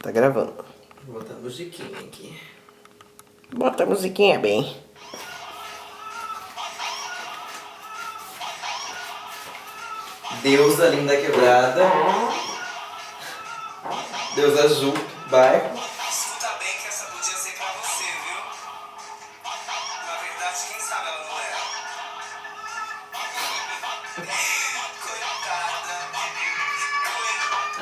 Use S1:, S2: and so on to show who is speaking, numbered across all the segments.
S1: Tá gravando.
S2: Vou botar a musiquinha aqui.
S1: Bota a musiquinha bem.
S2: Deusa Linda Quebrada. Deusa Ju, bairro.
S3: Escuta bem que essa podia ser pra você, viu? Na verdade, quem sabe ela não era. Coitada.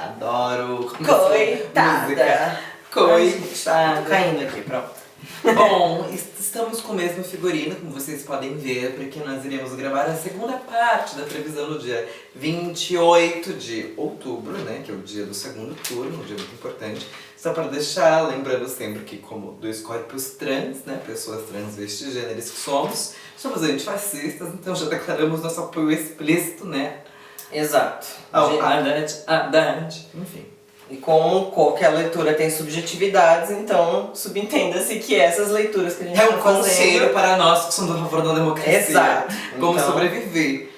S2: Adoro.
S1: Coitada.
S2: Música. Coitada.
S1: Tô caindo aqui, pronto.
S2: Bom, estamos com o mesmo figurino, como vocês podem ver, porque nós iremos gravar a segunda parte da previsão no dia 28 de outubro, né? Que é o dia do segundo turno, um dia muito importante. Só para deixar, lembrando sempre que como do Escorpios trans, né? Pessoas transvestigêneres que somos antifascistas, então já declaramos nosso apoio explícito, né?
S1: Exato.
S2: Ao Haddad, enfim.
S1: E como qualquer leitura tem subjetividades, então subentenda-se que essas leituras que a gente
S2: É
S1: tá
S2: um
S1: fazendo...
S2: conselho para nós que somos a favor da democracia.
S1: Exato.
S2: Como
S1: Então-
S2: sobreviver.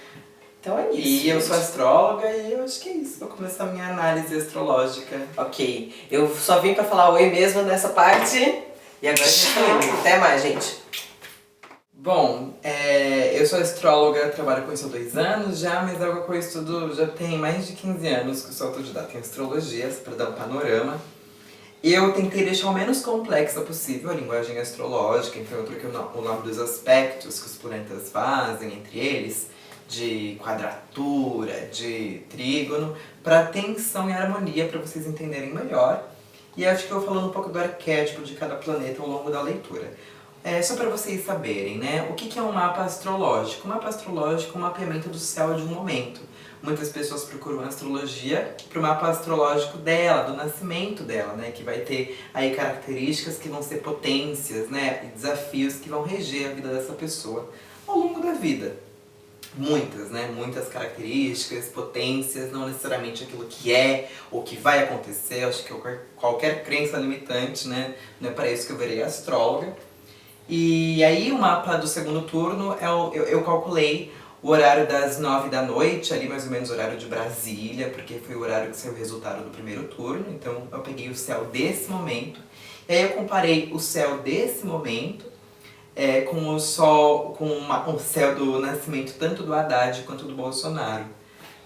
S1: Então é isso.
S2: E eu
S1: gente.
S2: sou astróloga e eu acho que é isso. Vou começar a minha análise astrológica.
S1: Ok. Eu só vim pra falar oi mesmo nessa parte. E agora a gente tá indo. Até mais, gente.
S2: Bom, eu sou astróloga, trabalho com isso há 2 anos já, mas é algo que eu estudo já tem mais de 15 anos que eu sou autodidata em astrologia, para dar um panorama. E eu tentei deixar o menos complexa possível a linguagem astrológica, então eu troquei o nome dos aspectos que os planetas fazem entre eles, de quadratura, de trígono, para tensão e harmonia, para vocês entenderem melhor. E acho que eu vou falando um pouco do arquétipo de cada planeta ao longo da leitura. Só para vocês saberem, né? O que é um mapa astrológico? Um mapa astrológico é um mapeamento do céu de um momento. Muitas pessoas procuram a astrologia para o mapa astrológico dela, do nascimento dela, né? Que vai ter aí características que vão ser potências, né? E desafios que vão reger a vida dessa pessoa ao longo da vida. Muitas, né? Muitas características, potências, não necessariamente aquilo que é ou que vai acontecer. Acho que qualquer crença limitante, né? Não é para isso que eu virei astróloga. E aí o mapa do segundo turno, eu calculei o horário das 9 da noite, ali mais ou menos o horário de Brasília, porque foi o horário que saiu o resultado do primeiro turno, então eu peguei o céu desse momento. E aí eu comparei o céu desse momento com o sol, com o céu do nascimento tanto do Haddad quanto do Bolsonaro.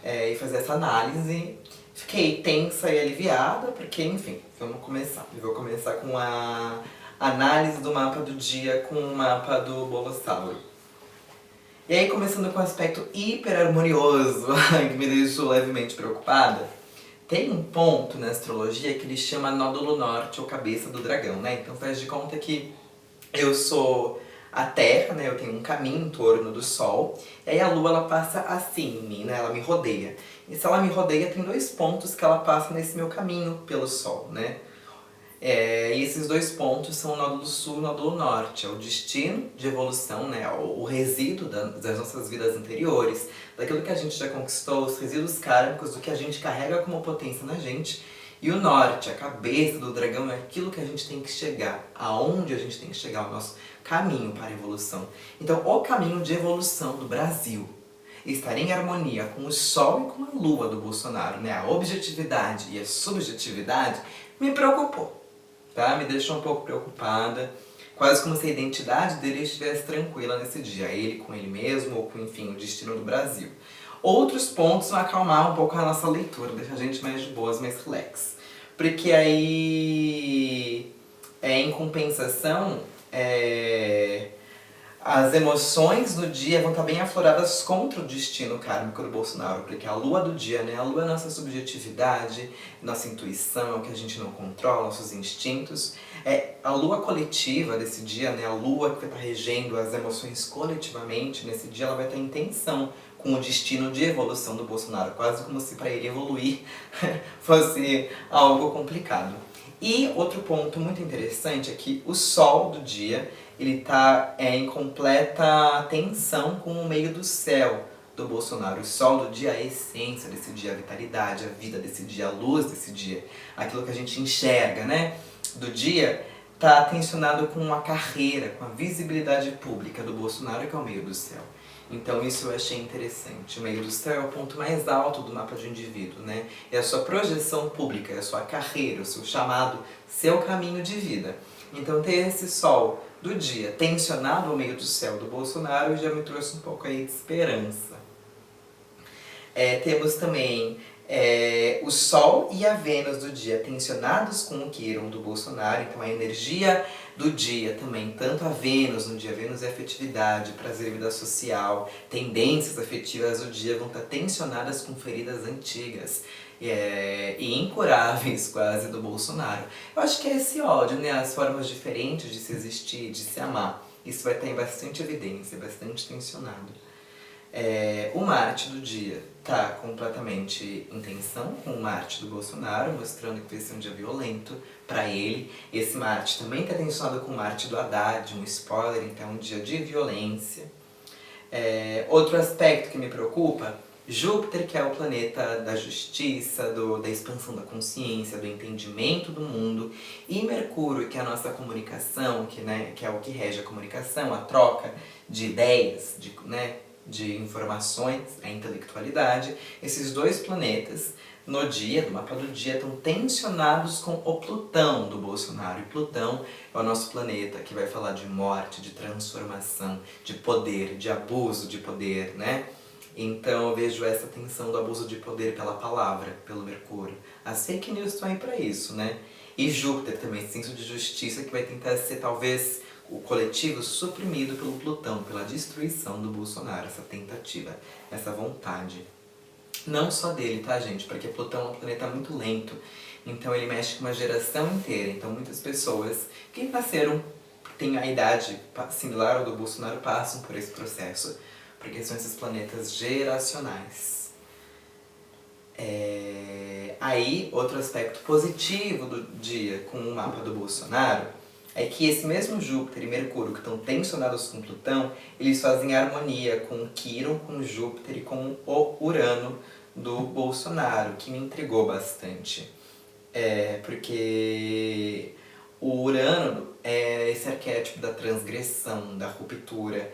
S2: E fazer essa análise. Fiquei tensa e aliviada, porque enfim, vamos começar. Eu vou começar com a análise do mapa do dia com o mapa do Bolsonaro. E aí, começando com um aspecto hiper harmonioso, que me deixou levemente preocupada, tem um ponto na astrologia que ele chama nódulo norte ou cabeça do dragão, né? Então faz de conta que eu sou a Terra, né? Eu tenho um caminho em torno do Sol, e aí a Lua ela passa assim em mim, né? Ela me rodeia. E se ela me rodeia, tem 2 pontos que ela passa nesse meu caminho pelo Sol, né? E esses 2 pontos são o nódulo sul e o nódulo norte. É o destino de evolução, né? O resíduo das nossas vidas anteriores, daquilo que a gente já conquistou, os resíduos kármicos, do que a gente carrega como potência na gente. E o norte, a cabeça do dragão, é aquilo que a gente tem que chegar, aonde a gente tem que chegar, o nosso caminho para a evolução. Então, o caminho de evolução do Brasil estar em harmonia com o Sol e com a Lua do Bolsonaro, né? A objetividade e a subjetividade me preocupou. Tá? Me deixou um pouco preocupada, quase como se a identidade dele estivesse tranquila nesse dia, ele com ele mesmo, ou com, enfim, o destino do Brasil. Outros pontos vão acalmar um pouco a nossa leitura, deixar a gente mais de boas, mais relax. Porque aí, em compensação, as emoções no dia vão estar bem afloradas contra o destino kármico do Bolsonaro, porque a lua do dia, né? A lua é a nossa subjetividade, nossa intuição, é o que a gente não controla, nossos instintos. A lua coletiva desse dia, né? A lua que vai estar regendo as emoções coletivamente, nesse dia ela vai estar em tensão com o destino de evolução do Bolsonaro, quase como se para ele evoluir fosse algo complicado. E outro ponto muito interessante é que o sol do dia, ele tá em completa tensão com o meio do céu do Bolsonaro. O sol do dia é a essência desse dia, a vitalidade, a vida desse dia, a luz desse dia, aquilo que a gente enxerga, né, do dia, tá tensionado com a carreira, com a visibilidade pública do Bolsonaro, que é o meio do céu. Então isso eu achei interessante. O meio do céu é o ponto mais alto do mapa de um indivíduo, né? É a sua projeção pública, é a sua carreira, o seu chamado, seu caminho de vida. Então ter esse sol do dia tensionado ao meio do céu do Bolsonaro já me trouxe um pouco aí de esperança. Temos também o Sol e a Vênus do dia tensionados com o Quirón do Bolsonaro, então a energia do dia também, tanto a Vênus no dia, Vênus é afetividade, prazer e vida social, tendências afetivas do dia vão estar tensionadas com feridas antigas e incuráveis quase do Bolsonaro. Eu acho que é esse ódio, né? As formas diferentes de se existir, de se amar, isso vai estar em bastante evidência, bastante tensionado. O Marte do dia tá completamente em tensão com o Marte do Bolsonaro, mostrando que vai ser um dia violento para ele. Esse Marte também tá tensionado com o Marte do Haddad, um spoiler, então um dia de violência. Outro aspecto que me preocupa, Júpiter, que é o planeta da justiça, da expansão da consciência, do entendimento do mundo, e Mercúrio, que é a nossa comunicação, que é o que rege a comunicação, a troca de ideias, de informações, a intelectualidade. Esses dois planetas, no dia, no mapa do dia, estão tensionados com o Plutão do Bolsonaro. E Plutão é o nosso planeta que vai falar de morte, de transformação, de poder, de abuso de poder, né? Então eu vejo essa tensão do abuso de poder pela palavra, pelo Mercúrio. As fake news estão aí pra isso, né? E Júpiter também, senso de justiça, que vai tentar ser talvez o coletivo suprimido pelo Plutão, pela destruição do Bolsonaro, essa tentativa, essa vontade. Não só dele, tá, gente? Porque Plutão é um planeta muito lento, então ele mexe com uma geração inteira. Então muitas pessoas que nasceram, têm a idade similar ao do Bolsonaro, passam por esse processo, porque são esses planetas geracionais. Aí, outro aspecto positivo do dia com o mapa do Bolsonaro é que esse mesmo Júpiter e Mercúrio que estão tensionados com Plutão, eles fazem harmonia com o Quirón, com Júpiter e com o Urano do Bolsonaro, que me intrigou bastante. Porque o Urano é esse arquétipo da transgressão, da ruptura.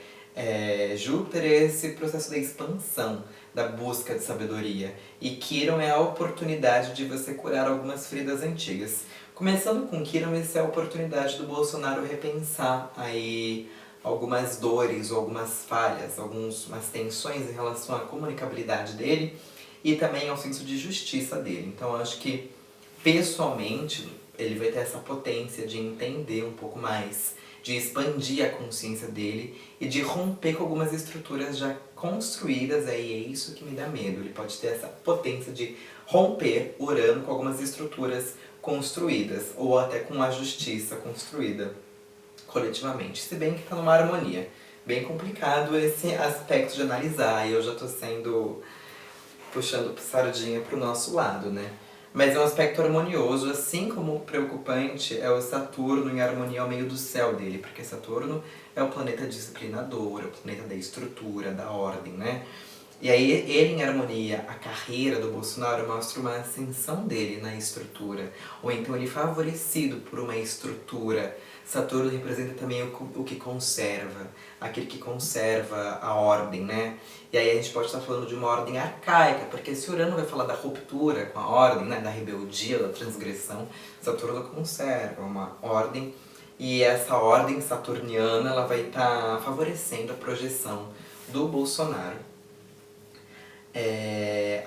S2: Júpiter é esse processo da expansão, da busca de sabedoria. E Quirón é a oportunidade de você curar algumas feridas antigas. Começando com Quirón, essa é a oportunidade do Bolsonaro repensar aí algumas dores, algumas falhas, algumas tensões em relação à comunicabilidade dele e também ao senso de justiça dele. Então eu acho que, pessoalmente, ele vai ter essa potência de entender um pouco mais, de expandir a consciência dele e de romper com algumas estruturas já construídas, aí é isso que me dá medo. Ele pode ter essa potência de romper Urano com algumas estruturas construídas, ou até com a justiça construída coletivamente, se bem que está numa harmonia. Bem complicado esse aspecto de analisar, e eu já estou puxando sardinha pro nosso lado, né? Mas é um aspecto harmonioso, assim como preocupante é o Saturno em harmonia ao meio do céu dele, porque Saturno é o planeta disciplinador, é o planeta da estrutura, da ordem, né? E aí ele em harmonia, a carreira do Bolsonaro mostra uma ascensão dele na estrutura, ou então ele favorecido por uma estrutura. Saturno representa também o que conserva, aquele que conserva a ordem, né? E aí a gente pode estar falando de uma ordem arcaica, porque se Urano vai falar da ruptura com a ordem, né, da rebeldia, da transgressão, Saturno conserva uma ordem, e essa ordem saturniana ela vai estar favorecendo a projeção do Bolsonaro.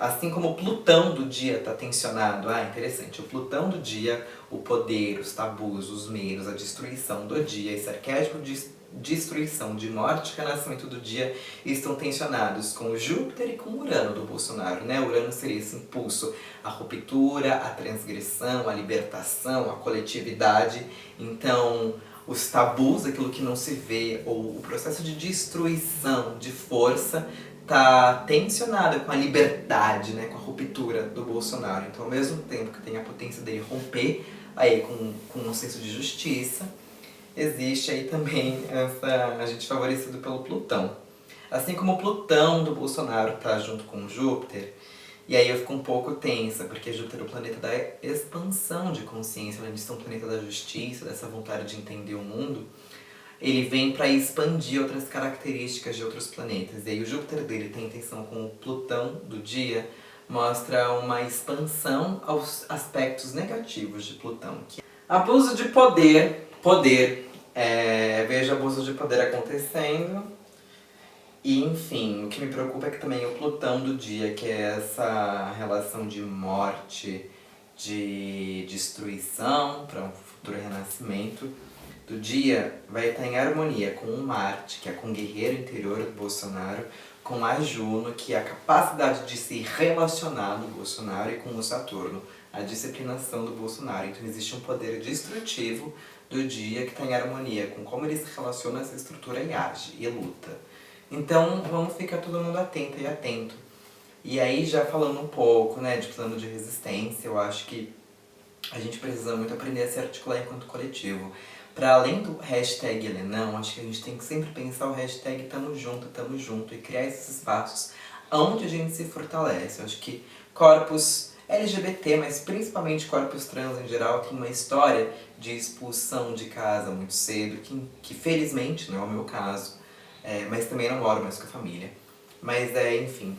S2: Assim como o Plutão do dia está tensionado, interessante, o Plutão do dia, o poder, os tabus, os medos, a destruição do dia, esse arquétipo de destruição, de morte e renascimento do dia estão tensionados com o Júpiter e com o Urano do Bolsonaro, né? Urano seria esse impulso, a ruptura, a transgressão, a libertação, a coletividade. Então, os tabus, aquilo que não se vê, ou o processo de destruição, de força, tá tensionado com a liberdade, né, com a ruptura do Bolsonaro. Então, ao mesmo tempo que tem a potência dele romper aí com um senso de justiça, existe aí também a gente favorecido pelo Plutão. Assim como o Plutão do Bolsonaro tá junto com Júpiter, e aí eu fico um pouco tensa, porque Júpiter é o planeta da expansão de consciência, além de ser um planeta da justiça, dessa vontade de entender o mundo. ele vem para expandir outras características de outros planetas. E aí o Júpiter dele tem intenção com o Plutão do dia, mostra uma expansão aos aspectos negativos de Plutão. Abuso de poder, vejo abuso de poder acontecendo. E enfim, o que me preocupa é que também o Plutão do dia, que é essa relação de morte, de destruição para um futuro renascimento do dia, vai estar em harmonia com o Marte, que é com o guerreiro interior do Bolsonaro, com a Juno, que é a capacidade de se relacionar do Bolsonaro, e com o Saturno, a disciplinação do Bolsonaro. Então existe um poder destrutivo do dia que está em harmonia com como ele se relaciona a essa estrutura e age e luta. Então vamos ficar todo mundo atento e atento. E aí já falando um pouco, né, de plano de resistência, eu acho que a gente precisa muito aprender a se articular enquanto coletivo. Para além do hashtag ele não, acho que a gente tem que sempre pensar o hashtag tamo junto e criar esses espaços onde a gente se fortalece. Eu acho que corpos LGBT, mas principalmente corpos trans em geral, tem uma história de expulsão de casa muito cedo, que felizmente não é o meu caso, mas também não moro mais com a família. Mas enfim,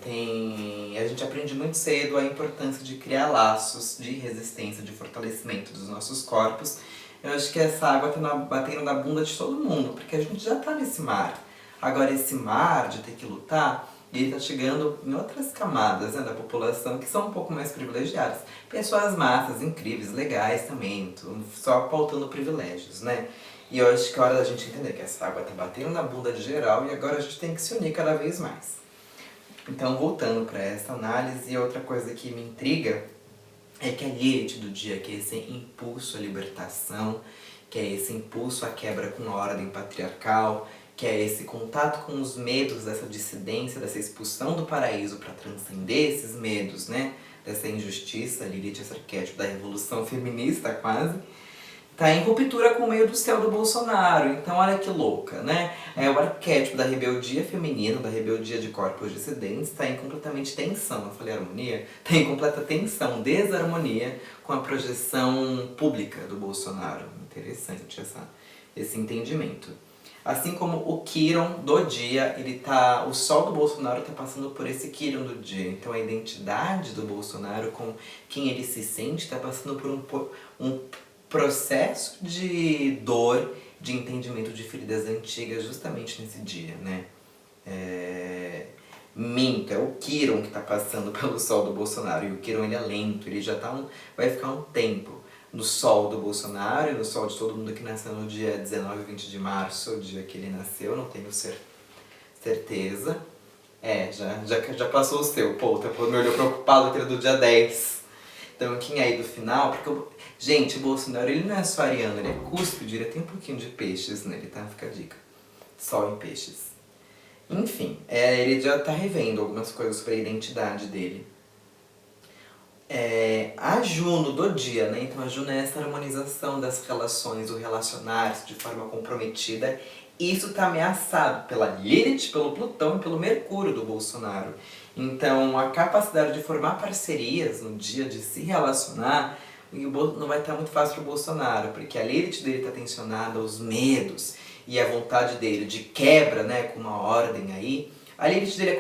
S2: a gente aprende muito cedo a importância de criar laços de resistência, de fortalecimento dos nossos corpos. Eu acho que essa água tá batendo na bunda de todo mundo, porque a gente já tá nesse mar. Agora esse mar de ter que lutar, ele tá chegando em outras camadas, né, da população que são um pouco mais privilegiadas. Pessoas massas, incríveis, legais também, só pautando privilégios, né? E eu acho que é hora da gente entender que essa água tá batendo na bunda de geral e agora a gente tem que se unir cada vez mais. Então, voltando para essa análise, outra coisa que me intriga é que a Lilith do dia, que é esse impulso à libertação, que é esse impulso à quebra com a ordem patriarcal, que é esse contato com os medos dessa dissidência, dessa expulsão do paraíso para transcender esses medos, né? Dessa injustiça, Lilith, esse arquétipo da revolução feminista quase, tá em ruptura com o meio do céu do Bolsonaro. Então olha que louca, né? O arquétipo da rebeldia feminina, da rebeldia de corpos dissidentes, tá em completamente tensão. Eu falei harmonia? Tá em completa tensão, desarmonia com a projeção pública do Bolsonaro. Interessante esse entendimento. Assim como o Quirón do dia, o sol do Bolsonaro tá passando por esse Quirón do dia. Então a identidade do Bolsonaro, com quem ele se sente, tá passando por um processo de dor, de entendimento de feridas antigas justamente nesse dia, né? Minto, é o Quirón que tá passando pelo sol do Bolsonaro. E o Quirón, ele é lento, ele já vai ficar um tempo no sol do Bolsonaro e no sol de todo mundo que nasceu no dia 19 e 20 de março, o dia que ele nasceu, não tenho certeza. Já passou o seu, pô, me olhou preocupado que era do dia 10. Então quem é aí do final, porque gente, o Bolsonaro ele não é só ariano, ele é cúspide, ele tem um pouquinho de peixes nele, tá? Fica a dica. Sol em peixes. Enfim, ele já tá revendo algumas coisas sobre a identidade dele. A Juno do dia, né? Então a Juno é essa harmonização das relações, o relacionar-se de forma comprometida. Isso tá ameaçado pela Lilith, pelo Plutão e pelo Mercúrio do Bolsonaro. Então a capacidade de formar parcerias no dia, de se relacionar, não vai estar muito fácil pro Bolsonaro, porque a Lilith dele tá tensionada, os medos e a vontade dele de quebra, né, com uma ordem aí. A Lilith dele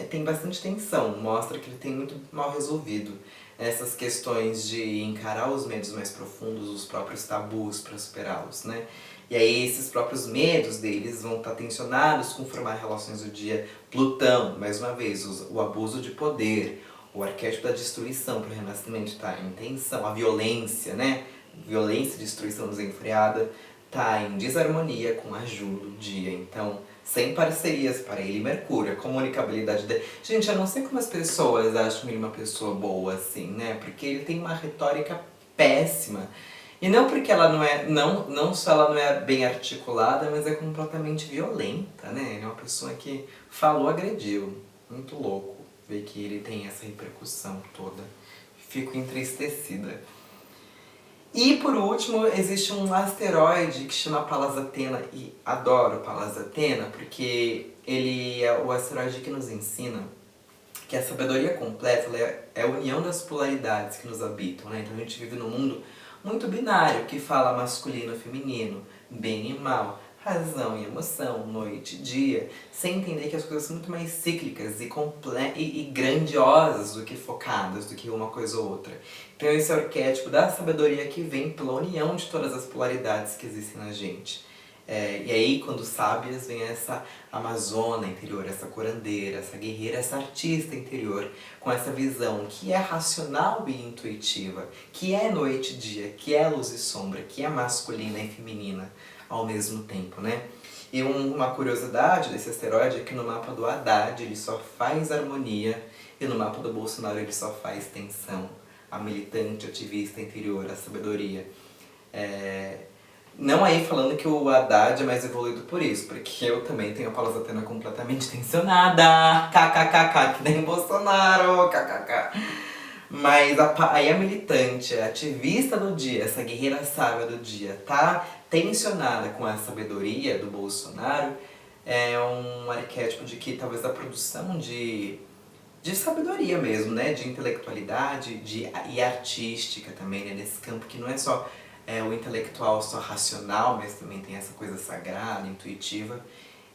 S2: tem bastante tensão, mostra que ele tem muito mal resolvido essas questões de encarar os medos mais profundos, os próprios tabus para superá-los, né? E aí esses próprios medos deles vão estar tensionados com formar relações do dia. Plutão, mais uma vez, o abuso de poder, o arquétipo da destruição para o renascimento tá em tensão, a violência, né? Violência e destruição desenfreada tá em desarmonia com a Juno do dia. Então, sem parcerias para ele, Mercúrio, a comunicabilidade dele. Gente, eu não sei como as pessoas acham ele uma pessoa boa assim, né? Porque ele tem uma retórica péssima. E não porque ela não só ela não é bem articulada, mas é completamente violenta, né? Ele é uma pessoa que falou, agrediu. Muito louco ver que ele tem essa repercussão toda. Fico entristecida. E por último, existe um asteroide que chama Palas Athena, e adoro Palas Athena porque ele é o asteroide que nos ensina que a sabedoria completa é a união das polaridades que nos habitam, né? Então a gente vive num mundo muito binário, que fala masculino e feminino, bem e mal, razão e emoção, noite e dia, sem entender que as coisas são muito mais cíclicas e grandiosas do que focadas, do que uma coisa ou outra. Então esse é o arquétipo da sabedoria que vem pela união de todas as polaridades que existem na gente. E aí, quando sábias, vem essa amazona interior, essa curandeira, essa guerreira, essa artista interior, com essa visão que é racional e intuitiva, que é noite e dia, que é luz e sombra, que é masculina e feminina ao mesmo tempo, né? E uma curiosidade desse asteroide é que no mapa do Haddad ele só faz harmonia e no mapa do Bolsonaro ele só faz tensão. A militante, ativista interior, a sabedoria. Não aí falando que o Haddad é mais evoluído por isso, porque eu também tenho a Paula Zatena completamente tensionada, kkkk, que nem Bolsonaro, kkk. Mas aí a militante, a ativista do dia, essa guerreira sábia do dia, tá tensionada com a sabedoria do Bolsonaro, é um arquétipo de que talvez a produção de sabedoria mesmo, né? De intelectualidade e artística também, né? Nesse campo que não é só o intelectual, só racional, mas também tem essa coisa sagrada, intuitiva.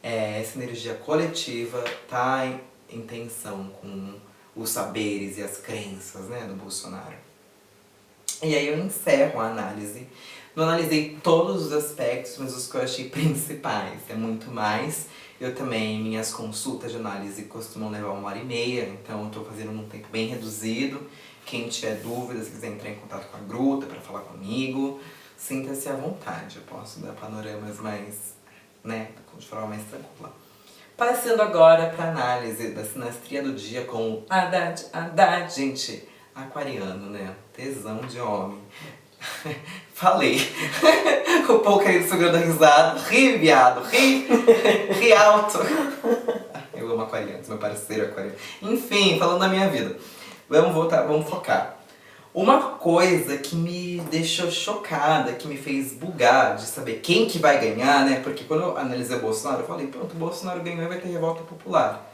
S2: Essa energia coletiva tá em tensão com os saberes e as crenças, né, do Bolsonaro. E aí eu encerro a análise. Não analisei todos os aspectos, mas os que eu achei principais. É muito mais. Eu também, minhas consultas de análise costumam levar 1h30, então eu tô fazendo num tempo bem reduzido. Quem tiver dúvidas, quiser entrar em contato com a Gruta para falar comigo, sinta-se à vontade. Eu posso dar panoramas mais, né, de forma mais tranquila. Passando agora para análise da sinastria do dia com o Haddad, gente, aquariano, né? Tesão de homem. Falei. O povo querido segurando a risada. Ri, viado, ri. Ri alto. Eu amo aquarianos, meu parceiro aquariano. Enfim, falando da minha vida. Vamos focar. Uma coisa que me deixou chocada, que me fez bugar de saber quem que vai ganhar, né? Porque quando eu analisei o Bolsonaro, eu falei, pronto, o Bolsonaro ganhou e vai ter revolta popular.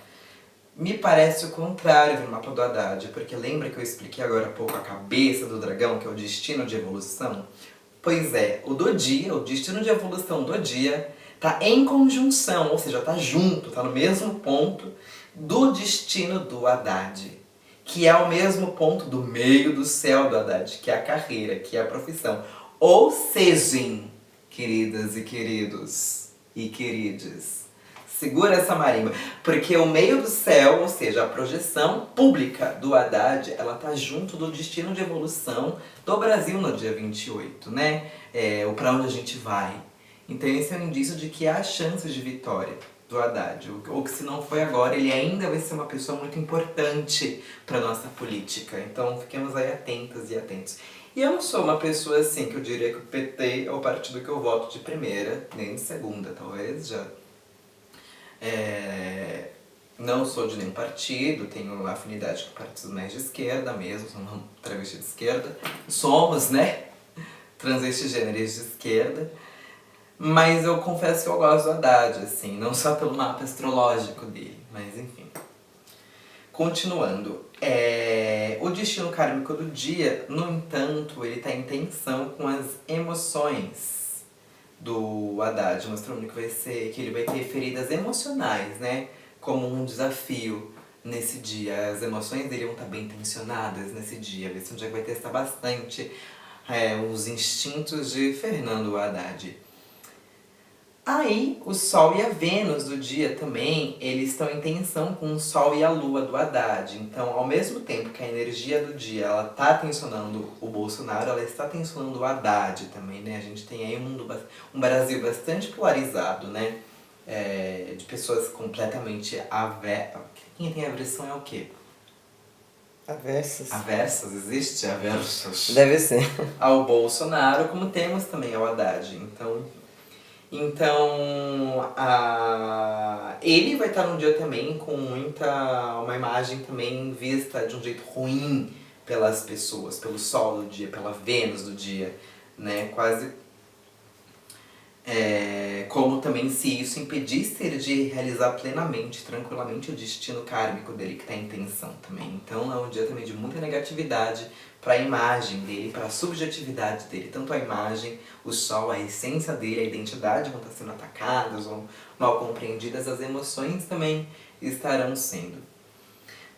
S2: Me parece o contrário no mapa do Haddad, porque lembra que eu expliquei agora há pouco a cabeça do dragão, que é o destino de evolução? Pois é, o do dia, o destino de evolução do dia, tá em conjunção, ou seja, tá junto, tá no mesmo ponto do destino do Haddad. Que é ao mesmo ponto do meio do céu do Haddad, que é a carreira, que é a profissão. Ou seja, queridas e queridos e querides, segura essa marimba, porque o meio do céu, ou seja, a projeção pública do Haddad, ela tá junto do destino de evolução do Brasil no dia 28, né? O pra onde a gente vai. Então esse é um indício de que há chances de vitória do Haddad, ou que se não foi agora, ele ainda vai ser uma pessoa muito importante para nossa política. Então fiquemos aí atentas e atentos. E eu não sou uma pessoa assim que eu diria que o PT é o partido que eu voto de primeira, nem de segunda, talvez já. Não sou de nenhum partido, tenho afinidade com partidos mais de esquerda mesmo, sou uma travesti de esquerda. Somos, né? Transvestis gêneros de esquerda. Mas eu confesso que eu gosto do Haddad, assim, não só pelo mapa astrológico dele, mas enfim. Continuando, o destino kármico do dia, no entanto, ele está em tensão com as emoções do Haddad, mostrando que ele vai ter feridas emocionais, né? Como um desafio nesse dia. As emoções dele vão estar bem tensionadas nesse dia. Vai ser um dia que vai testar bastante os instintos de Fernando Haddad. Aí, o Sol e a Vênus do dia também, eles estão em tensão com o Sol e a Lua do Haddad. Então, ao mesmo tempo que a energia do dia, ela tá tensionando o Bolsonaro, ela está tensionando o Haddad também, né? A gente tem aí um Brasil bastante polarizado, né? De pessoas completamente aversas. Quem tem aversão é o quê?
S1: Aversas.
S2: Aversas? Existe aversas?
S1: Deve ser.
S2: Ao Bolsonaro, como temos também ao Haddad. Então, ele vai estar num dia também com uma imagem também vista de um jeito ruim pelas pessoas, pelo Sol do dia, pela Vênus do dia, né? Quase Como também se isso impedisse ele de realizar plenamente, tranquilamente o destino kármico dele, que tá em tensão também. Então é um dia também de muita negatividade para a imagem dele, para a subjetividade dele. Tanto a imagem, o sol, a essência dele, a identidade vão estar sendo atacadas ou mal compreendidas, as emoções também estarão sendo.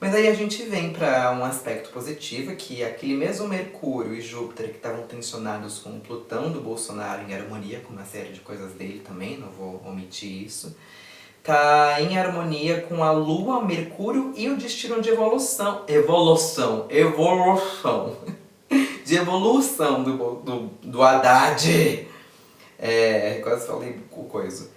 S2: Mas aí a gente vem para um aspecto positivo, que aquele mesmo Mercúrio e Júpiter que estavam tensionados com o Plutão do Bolsonaro em harmonia, com uma série de coisas dele também, não vou omitir isso, tá em harmonia com a Lua, Mercúrio e o destino de evolução. Evolução. De evolução do Haddad. Quase falei o coisa.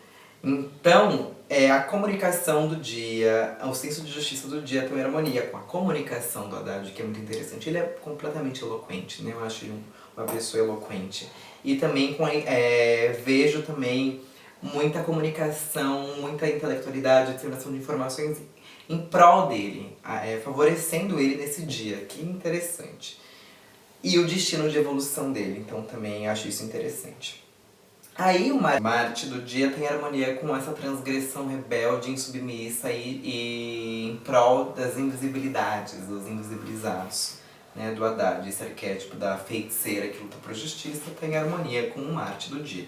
S2: Então, a comunicação do dia, o senso de justiça do dia estão em harmonia com a comunicação do Haddad, que é muito interessante. Ele é completamente eloquente, né? Eu acho ele uma pessoa eloquente. E também vejo também muita comunicação, muita intelectualidade, disseminação de informações em prol dele, favorecendo ele nesse dia. Que interessante. E o destino de evolução dele, então também acho isso interessante. Aí o Marte do dia tem harmonia com essa transgressão rebelde, insubmissa e em prol das invisibilidades, dos invisibilizados, né, do Haddad. Esse arquétipo da feiticeira que luta por justiça tem harmonia com o Marte do dia.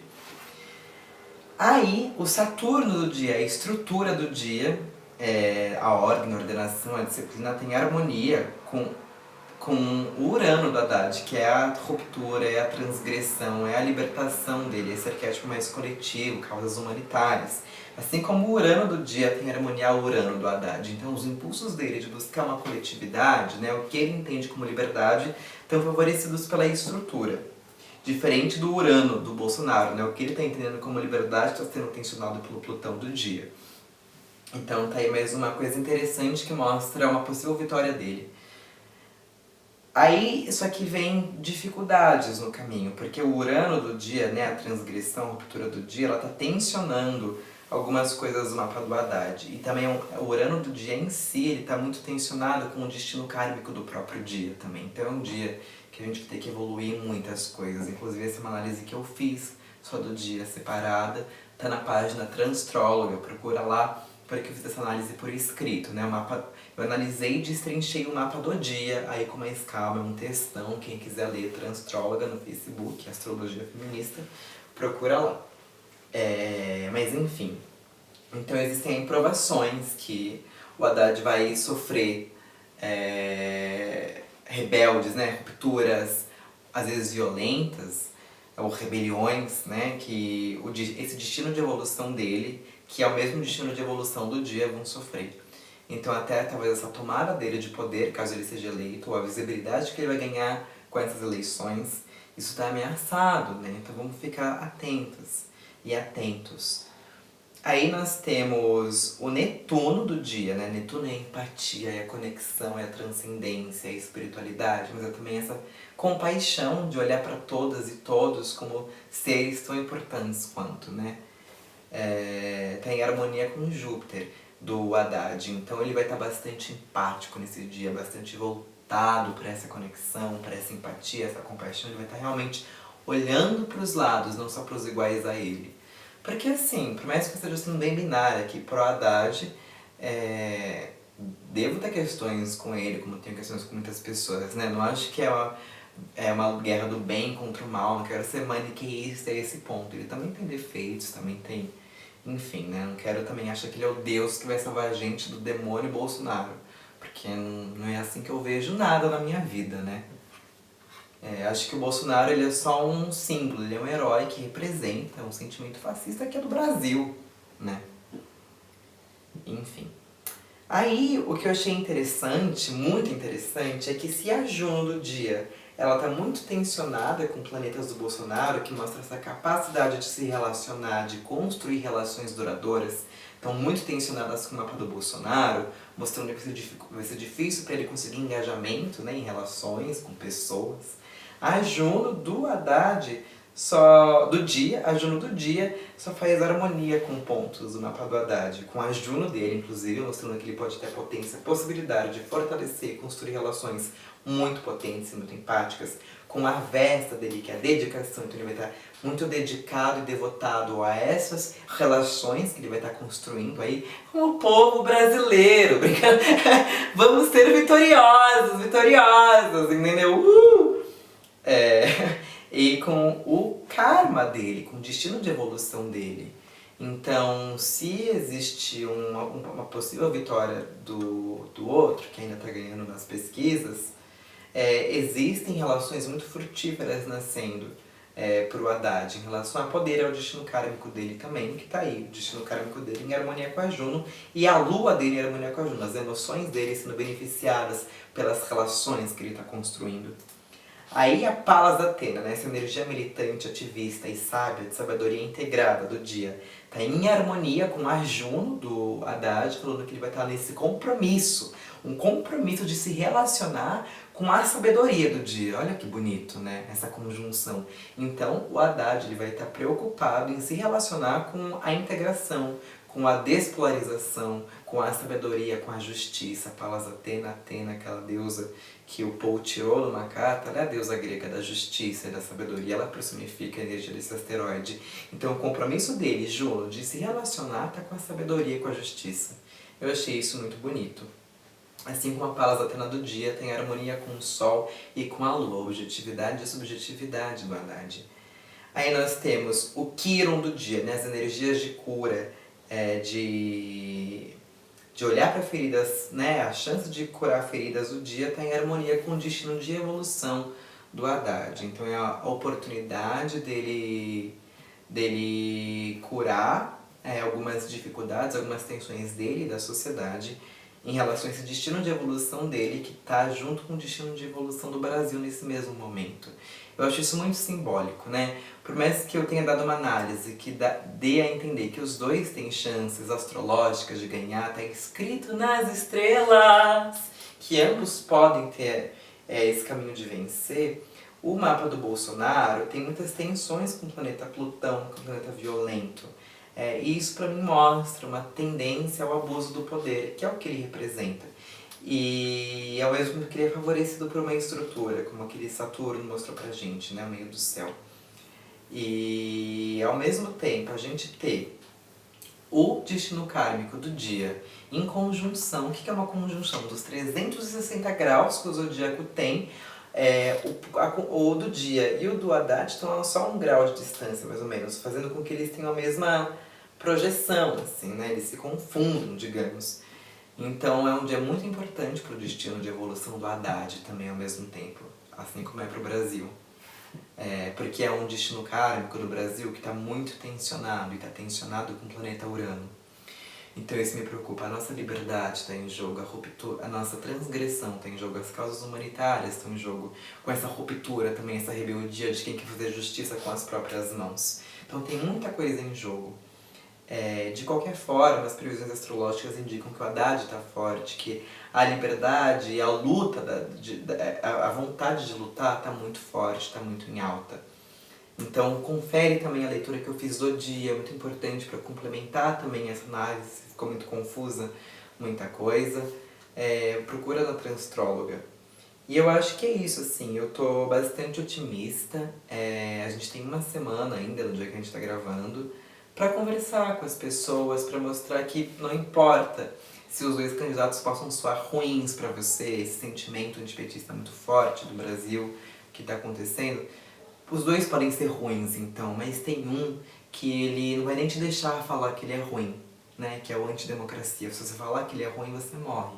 S2: Aí o Saturno do dia, a estrutura do dia, a ordem, a ordenação, a disciplina tem harmonia com o Urano do Haddad, que é a ruptura, é a transgressão, é a libertação dele, esse arquétipo mais coletivo, causas humanitárias. Assim como o Urano do dia tem harmonia ao Urano do Haddad. Então os impulsos dele de buscar uma coletividade, né, o que ele entende como liberdade, estão favorecidos pela estrutura. Diferente do Urano do Bolsonaro, né, o que ele está entendendo como liberdade está sendo tensionado pelo Plutão do dia. Então tá aí mais uma coisa interessante que mostra uma possível vitória dele. Aí, isso aqui vem dificuldades no caminho, porque o Urano do dia, né, a transgressão, a ruptura do dia, ela tá tensionando algumas coisas do mapa do Haddad. E também o Urano do dia em si, ele tá muito tensionado com o destino kármico do próprio dia também. Então é um dia que a gente vai ter que evoluir em muitas coisas. Inclusive essa é uma análise que eu fiz, só do dia separada, tá na página Transtróloga, procura lá, porque eu fiz essa análise por escrito, né, eu analisei e destrinchei o mapa do dia, aí com mais calma, é um textão, quem quiser ler, Transtróloga no Facebook, Astrologia Feminista, procura lá. Mas enfim, então existem provações que o Haddad vai sofrer, rebeldes, né, rupturas, às vezes violentas, ou rebeliões, né, que esse destino de evolução dele, que é o mesmo destino de evolução do dia, vão sofrer. Então até talvez essa tomada dele de poder, caso ele seja eleito, ou a visibilidade que ele vai ganhar com essas eleições, isso está ameaçado, né? Então vamos ficar atentas e atentos. Aí nós temos o Netuno do dia, né? Netuno é a empatia, é a conexão, é a transcendência, é a espiritualidade, mas é também essa compaixão de olhar para todas e todos como seres tão importantes quanto, né? Tá em harmonia com Júpiter do Haddad, então ele vai estar bastante empático nesse dia, bastante voltado para essa conexão, para essa empatia, essa compaixão. Ele vai estar realmente olhando para os lados, não só para os iguais a ele. Porque assim, por mais que eu esteja sendo bem binária aqui pro Haddad, devo ter questões com ele, como tenho questões com muitas pessoas, né? Não acho que é uma guerra do bem contra o mal, não quero ser maniqueísta a esse ponto. Ele também tem defeitos, também tem... Enfim, né? Não quero também achar que ele é o Deus que vai salvar a gente do demônio Bolsonaro. Porque não é assim que eu vejo nada na minha vida, né? Acho que o Bolsonaro ele é só um símbolo, ele é um herói que representa um sentimento fascista que é do Brasil, né? Enfim. Aí, o que eu achei interessante, muito interessante, é que se a Juno do dia ela tá muito tensionada com planetas do Bolsonaro, que mostra essa capacidade de se relacionar, de construir relações duradouras, estão muito tensionadas com o mapa do Bolsonaro, mostrando que vai ser difícil para ele conseguir engajamento, né, em relações com pessoas. A Juno do Haddad, a Juno do dia só faz harmonia com pontos do mapa do Haddad, com a Juno dele, inclusive, mostrando que ele pode ter possibilidade de fortalecer e construir relações muito potentes e muito empáticas com a Vesta dele, que é a dedicação. Então ele vai estar muito dedicado e devotado a essas relações que ele vai estar construindo aí com o povo brasileiro. Vamos ser vitoriosos, vitoriosas, entendeu? E com o karma dele, com o destino de evolução dele. Então, se existe uma possível vitória do outro, que ainda está ganhando nas pesquisas, existem relações muito frutíferas nascendo para o Haddad em relação a poder, ao destino kármico dele também, que está aí, o destino kármico dele em harmonia com a Juno e a lua dele em harmonia com a Juno, as emoções dele sendo beneficiadas pelas relações que ele está construindo. Aí a Palas Athena, né, essa energia militante, ativista e sábia, de sabedoria integrada do dia, está em harmonia com a Juno do Haddad, falando que ele vai estar nesse compromisso, um compromisso de se relacionar com a sabedoria do dia. Olha que bonito, né, essa conjunção. Então o Haddad ele vai estar preocupado em se relacionar com a integração, com a despolarização, com a sabedoria, com a justiça. Palas Athena, Atena, aquela deusa que o Paul tirou numa carta, ela é a deusa grega da justiça e da sabedoria, ela personifica a energia desse asteroide. Então o compromisso dele, Juno, de se relacionar está com a sabedoria e com a justiça. Eu achei isso muito bonito. Assim como a Palas Athena do dia tem harmonia com o Sol e com a Lua, objetividade e subjetividade do Haddad. Aí nós temos o Quiron do dia, né? As energias de cura, de olhar para feridas, né? A chance de curar feridas do dia está em harmonia com o destino de evolução do Haddad. Então é a oportunidade dele curar algumas dificuldades, algumas tensões dele e da sociedade em relação a esse destino de evolução dele que está junto com o destino de evolução do Brasil nesse mesmo momento. Eu acho isso muito simbólico, né? Por mais que eu tenha dado uma análise que dê a entender que os dois têm chances astrológicas de ganhar, tá escrito nas estrelas que ambos podem ter esse caminho de vencer, o mapa do Bolsonaro tem muitas tensões com o planeta Plutão, com o planeta violento. E isso pra mim mostra uma tendência ao abuso do poder, que é o que ele representa. E ao mesmo tempo que ele é favorecido por uma estrutura, como aquele Saturno mostrou pra gente, né, o meio do céu. E ao mesmo tempo a gente ter o destino kármico do dia em conjunção. O que é uma conjunção? Dos 360 graus que o zodíaco tem, o do dia e o do Haddad estão a só 1 grau de distância, mais ou menos, fazendo com que eles tenham a mesma projeção, assim, né? Eles se confundam, digamos. Então é um dia muito importante para o destino de evolução do Haddad também ao mesmo tempo, assim como é para o Brasil. Porque é um destino kármico do Brasil que está muito tensionado, e está tensionado com o planeta Urano. Então isso me preocupa, a nossa liberdade está em jogo, a ruptura, a nossa transgressão está em jogo, as causas humanitárias estão em jogo, com essa ruptura também, essa rebeldia de quem quer fazer justiça com as próprias mãos. Então tem muita coisa em jogo. De qualquer forma, as previsões astrológicas indicam que o Haddad está forte, que a liberdade e a luta, a vontade de lutar está muito forte, está muito em alta. Então confere também a leitura que eu fiz do dia, é muito importante para complementar também essa análise, se ficou muito confusa, muita coisa. Procura na Transtróloga. E eu acho que é isso, assim, eu tô bastante otimista. A gente tem uma semana ainda, no dia que a gente tá gravando, para conversar com as pessoas, para mostrar que não importa se os dois candidatos possam soar ruins para você, esse sentimento antipetista muito forte do Brasil que está acontecendo. Os dois podem ser ruins, então, mas tem um que ele não vai nem te deixar falar que ele é ruim, né? Que é o antidemocracia. Se você falar que ele é ruim, você morre.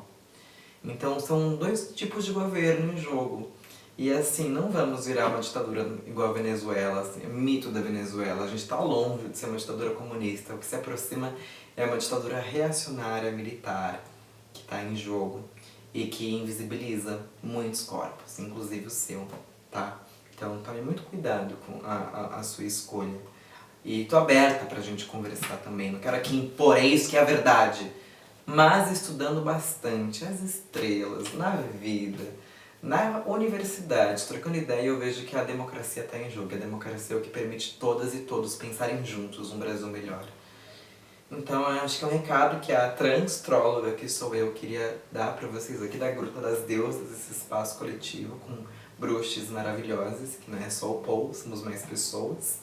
S2: Então são dois tipos de governo em jogo. E assim, não vamos virar uma ditadura igual a Venezuela, assim, mito da Venezuela. A gente está longe de ser uma ditadura comunista. O que se aproxima é uma ditadura reacionária militar que está em jogo e que invisibiliza muitos corpos, inclusive o seu, tá? Então tome muito cuidado com a sua escolha. E tô aberta pra gente conversar também, não quero aqui impor, é isso que é a verdade. Mas estudando bastante as estrelas, na vida, na universidade, trocando ideia, eu vejo que a democracia está em jogo. A democracia é o que permite todas e todos pensarem juntos um Brasil melhor. Então eu acho que é um recado que a transtróloga, que sou eu, queria dar pra vocês aqui da Gruta das Deusas, esse espaço coletivo com bruxas maravilhosas, que não é só o Paul, somos mais pessoas.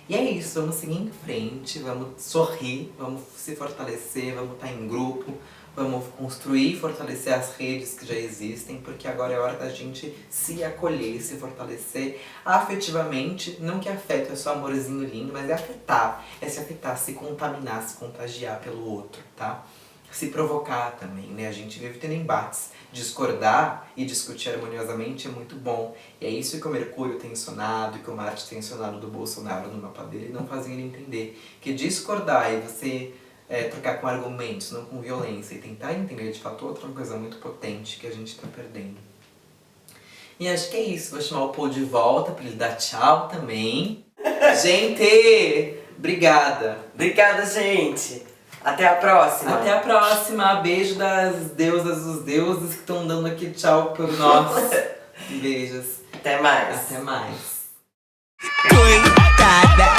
S2: E é isso, vamos seguir em frente, vamos sorrir, vamos se fortalecer, vamos estar em grupo, vamos construir e fortalecer as redes que já existem, porque agora é hora da gente se acolher, se fortalecer afetivamente. Não que afeto é só amorzinho lindo, mas é afetar, é se afetar, se contaminar, se contagiar pelo outro, tá? Se provocar também, né? A gente vive tendo embates. Discordar e discutir harmoniosamente é muito bom. E é isso que o Mercúrio tensionado e que o Marte tensionado do Bolsonaro no mapa dele não fazem ele entender. Que discordar e você trocar com argumentos, não com violência, e tentar entender de fato outra coisa muito potente que a gente tá perdendo. E acho que é isso. Vou chamar o Paul de volta pra ele dar tchau também. Gente, obrigada.
S1: Obrigada, gente! Até a próxima!
S2: Até a próxima. Beijo das deusas, dos deuses que estão dando aqui tchau por nós. Beijos.
S1: Até mais!
S2: Até mais.
S4: Coitada.